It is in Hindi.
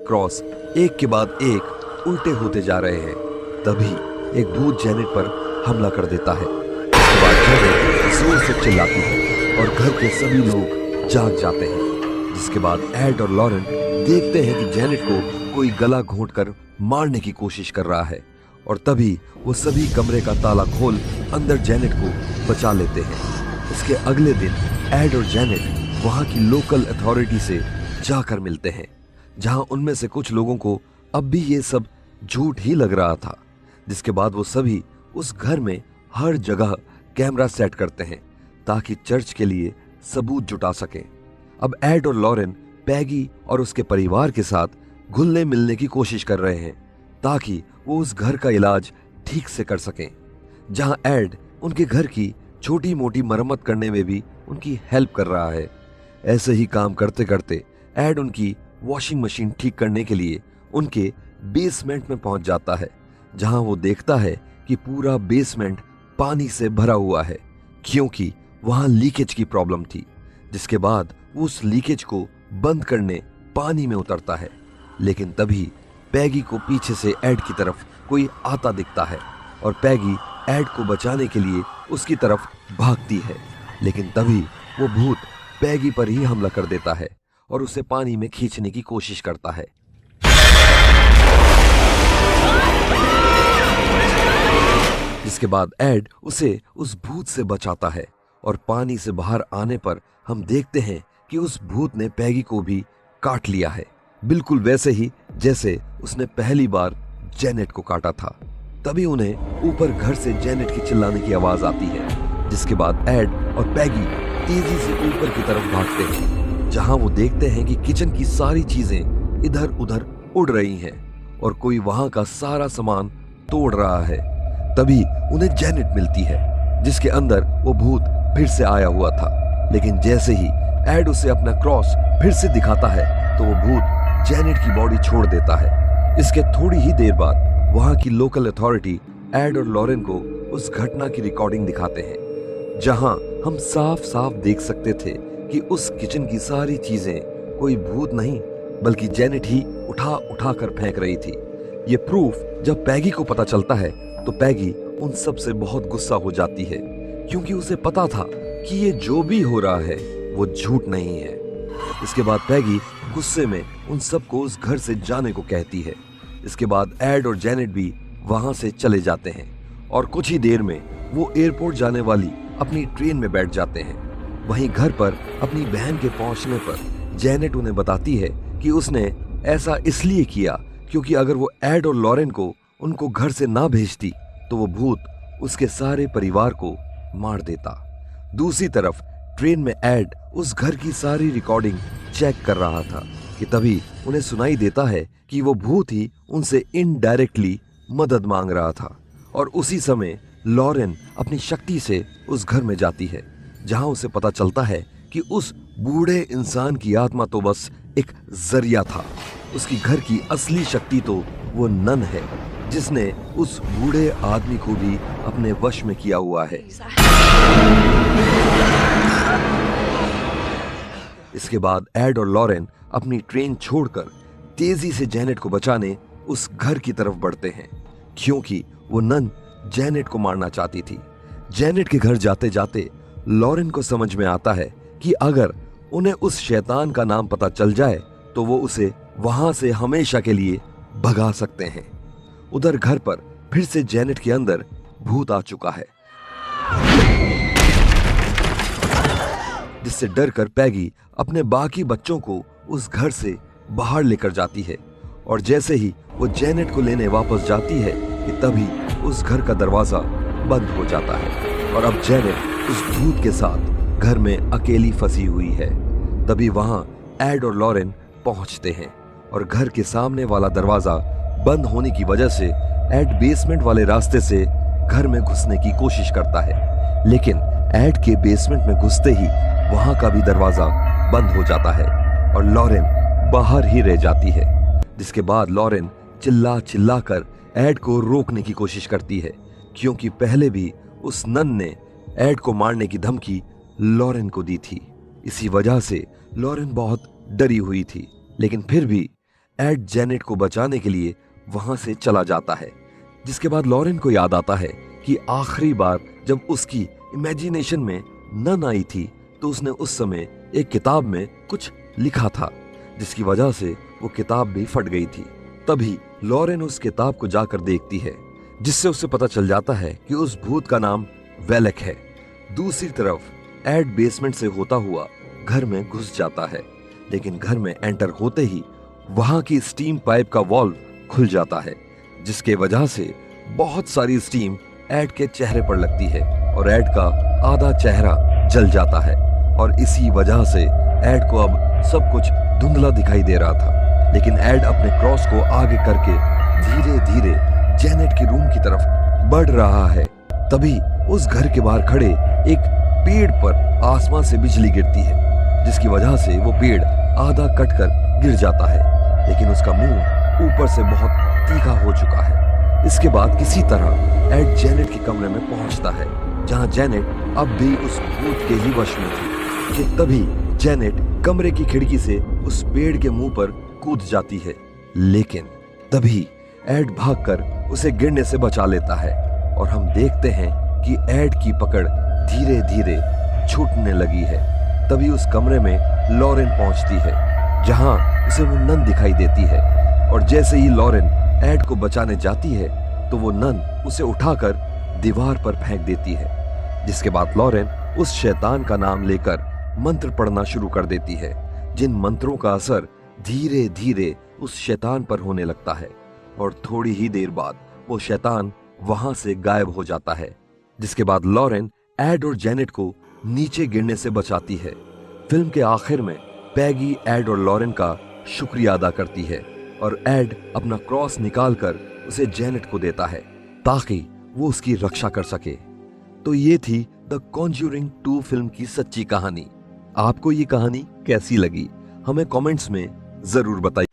क्रॉस एक के बाद एक उल्टे होते जा रहे हैं। तभी एक भूत जेनेट पर हमला कर देता है। उसके बाद जेनेट जोर से चिल्लाती है और घर के सभी लोग जाग जाते हैं। जिसके बाद एड और लॉरेन देखते हैं कि जेनेट को कोई गला घोंटकर मारने की कोशिश कर रहा है और तभी वो सभी कमरे का ताला खोल अंदर जेनेट को बचा लेते हैं। इसके अगले दिन एड और जेनेट वहां की लोकल अथॉरिटी से जाकर मिलते हैं, जहां उनमें से कुछ लोगों को अब भी ये सब झूठ ही लग रहा था। जिसके बाद वो सभी उस घर में हर जगह कैमरा सेट करते हैं ताकि चर्च के लिए सबूत जुटा सकें। अब एड और लॉरेन पैगी और उसके परिवार के साथ घुलने मिलने की कोशिश कर रहे हैं ताकि वो उस घर का इलाज ठीक से कर सकें। जहां एड उनके घर की छोटी मोटी मरम्मत करने में भी उनकी हेल्प कर रहा है। ऐसे ही काम करते करते एड उनकी वॉशिंग मशीन ठीक करने के लिए उनके बेसमेंट में पहुंच जाता है, जहां वो देखता है कि पूरा बेसमेंट पानी से भरा हुआ है क्योंकि वहां लीकेज की प्रॉब्लम थी। जिसके बाद वो उस लीकेज को बंद करने पानी में उतरता है, लेकिन तभी पैगी को पीछे से एड की तरफ कोई आता दिखता है और पैगी एड को बचाने के लिए उसकी तरफ भागती है, लेकिन तभी वो भूत पैगी पर ही हमला कर देता है और उसे पानी में खींचने की कोशिश करता है। जिसके बाद एड उसे उस भूत से बचाता है और पानी से बाहर आने पर हम देखते हैं कि उस भूत ने पैगी को भी काट लिया है, बिल्कुल वैसे ही जैसे उसने पहली बार जेनेट को काटा था। तभी उन्हें ऊपर घर से जेनेट की चिल्लाने की आवाज आती है। जिसके बाद एड और पैगी तेजी से ऊपर की तरफ भागते हैं, जहां वो देखते हैं कि किचन की सारी चीजें इधर उधर उड़ रही हैं और कोई वहां का सारा सामान तोड़ रहा है। तभी उन्हें जेनेट मिलती है, जिसके अंदर वो भूत फिर से आया हुआ था, लेकिन जैसे ही एड उसे अपना क्रॉस फिर से दिखाता है तो वो भूत जेनेट की बॉडी छोड़ देता है। इसके थोड़ी ही देर बाद वहां की लोकल अथॉरिटी एड और लॉरेन को उस घटना की रिकॉर्डिंग दिखाते हैं, जहां हम साफ साफ देख सकते थे कि उस किचन की सारी चीजें कोई भूत नहीं बल्कि जेनेट ही उठा उठा कर फेंक रही थी। ये प्रूफ जब पैगी को पता चलता है तो पैगी उन सब से बहुत गुस्सा हो जाती है, क्योंकि उसे पता था कि ये जो भी हो रहा है वो झूठ नहीं है। इसके बाद पैगी गुस्से में उन सबको उस घर से जाने को कहती है। इसके बाद एड और जेनेट भी वहां से चले जाते हैं और कुछ ही देर में वो एयरपोर्ट जाने वाली अपनी ट्रेन में बैठ जाते हैं। वहीं घर पर अपनी बहन के पहुंचने पर जेनेट उन्हें बताती है कि उसने ऐसा इसलिए किया क्योंकि अगर वो एड और लॉरेन को उनको घर से ना भेजती तो वो भूत उसके सारे परिवार को मार देता। दूसरी तरफ ट्रेन में एड उस घर की सारी रिकॉर्डिंग चेक कर रहा था कि तभी उन्हें सुनाई देता है कि वो भूत ही उनसे इनडायरेक्टली मदद मांग रहा था और उसी समय लॉरेन अपनी शक्ति से उस घर में जाती है, जहां उसे पता चलता है कि उस बूढ़े इंसान की आत्मा तो बस एक जरिया था। उसकी घर की असली शक्ति तो वो नन है, जिसने उस बूढ़े आदमी को भी अपने वश में किया हुआ है। इसके बाद एड और लॉरेन अपनी ट्रेन छोड़कर तेजी से जेनेट को बचाने उस घर की तरफ बढ़ते हैं, क्योंकि वो नन जेनेट को मारना चाहती थी। जेनेट के घर जाते जाते लॉरेन को समझ में आता है कि अगर उन्हें उस शैतान का नाम पता चल जाए तो वो उसे वहां से हमेशा के लिए भगा सकते हैं। उधर घर पर फिर से जेनेट के अंदर भूत आ चुका है, जिससे डरकर पैगी अपने बाकी बच्चों को उस घर से बाहर लेकर जाती है और जैसे ही वो जेनेट को लेने वापस जाती है कि तभी उस घर का दरवाजा बंद हो जाता है और अब जेनेट उस भूत के साथ घर में अकेली फंसी हुई है। तभी वहां एड और लॉरेन पहुंचते हैं और घर के सामने वाला दरवाजा बंद होने की वजह से एड बेसमेंट वाले रास्ते से घर में घुसने की कोशिश करता है, लेकिन एड के बेसमेंट में घुसते ही वहां का भी दरवाजा बंद हो जाता है और लॉरेन बाहर ही रह जाती है। जिसके बाद लॉरेन चिल्ला चिल्ला कर एड को रोकने की कोशिश करती है, क्योंकि पहले भी उस नन ने एड को मारने की धमकी लॉरेन को दी थी। इसी वजह से लॉरेन बहुत डरी हुई थी, लेकिन फिर भी एड जेनेट को बचाने के लिए वहां से चला जाता है। जिसके बाद लॉरेन को याद आता है कि आखिरी बार जब उसकी इमेजिनेशन में नन आई थी तो उसने उस समय एक किताब में कुछ लिखा था, जिसकी वजह से वो किताब भी फट गई थी। तभी लॉरेन उस किताब को जाकर देखती है, जिससे उसे पता चल जाता है कि उस भूत का नाम वेलेक है। दूसरी तरफ एड बेसमेंट से होता हुआ घर में घुस जाता है, लेकिन घर में एंटर होते ही वहां की स्टीम पाइप का वॉल्व खुल जाता है, जिसके वजह से बहुत सारी स्टीम एड के चेहरे पर लगती है और एड का आधा चेहरा जल जाता है। और इसी वजह से एड को अब सब कुछ धुंधला दिखाई दे रहा था, लेकिन एड अपने क्रॉस को आगे करके धीरे धीरे जेनेट के रूम की तरफ बढ़ रहा है। तभी उस घर के बाहर खड़े एक पेड़ पर आसमान से बिजली गिरती है, जिसकी वजह से वो पेड़ आधा कटकर गिर जाता है, लेकिन उसका मुंह ऊपर से बहुत तीखा हो चुका है। इसके बाद किसी तरह एड जेनेट के कमरे में पहुंचता है, जहां जेनेट अब भी उस भूत के ही वश में थी। कि तभी जेनेट कमरे की खिड़की से उस पेड़ के मुंह पर कूद जाती है, लेकिन तभी एड भागकर उसे गिरने से बचा लेता है और हम देखते हैं कि एड की पकड़ धीरे धीरे छूटने लगी है। तभी उस कमरे में लॉरेन पहुंचती है, जहां उसे वो नन दिखाई देती है और जैसे ही लॉरेन एड को बचाने जाती है तो वो नन उसे उठाकर दीवार पर फेंक देती है। जिसके बाद लॉरेन उस शैतान का नाम लेकर मंत्र पढ़ना शुरू कर देती है, जिन मंत्रों का असर धीरे धीरे उस शैतान पर होने लगता है और थोड़ी ही देर बाद वो शैतान वहां से गायब हो जाता है। जिसके बाद लॉरेन एड और जेनेट को नीचे गिरने से बचाती है। फिल्म के आखिर में पैगी एड और लॉरेन का शुक्रिया अदा करती है और एड अपना क्रॉस निकालकर उसे जेनेट को देता है ताकि वो उसकी रक्षा कर सके। तो ये थी द कॉन्ज्यूरिंग 2 फिल्म की सच्ची कहानी। आपको ये कहानी कैसी लगी हमें कमेंट्स में जरूर बताइए।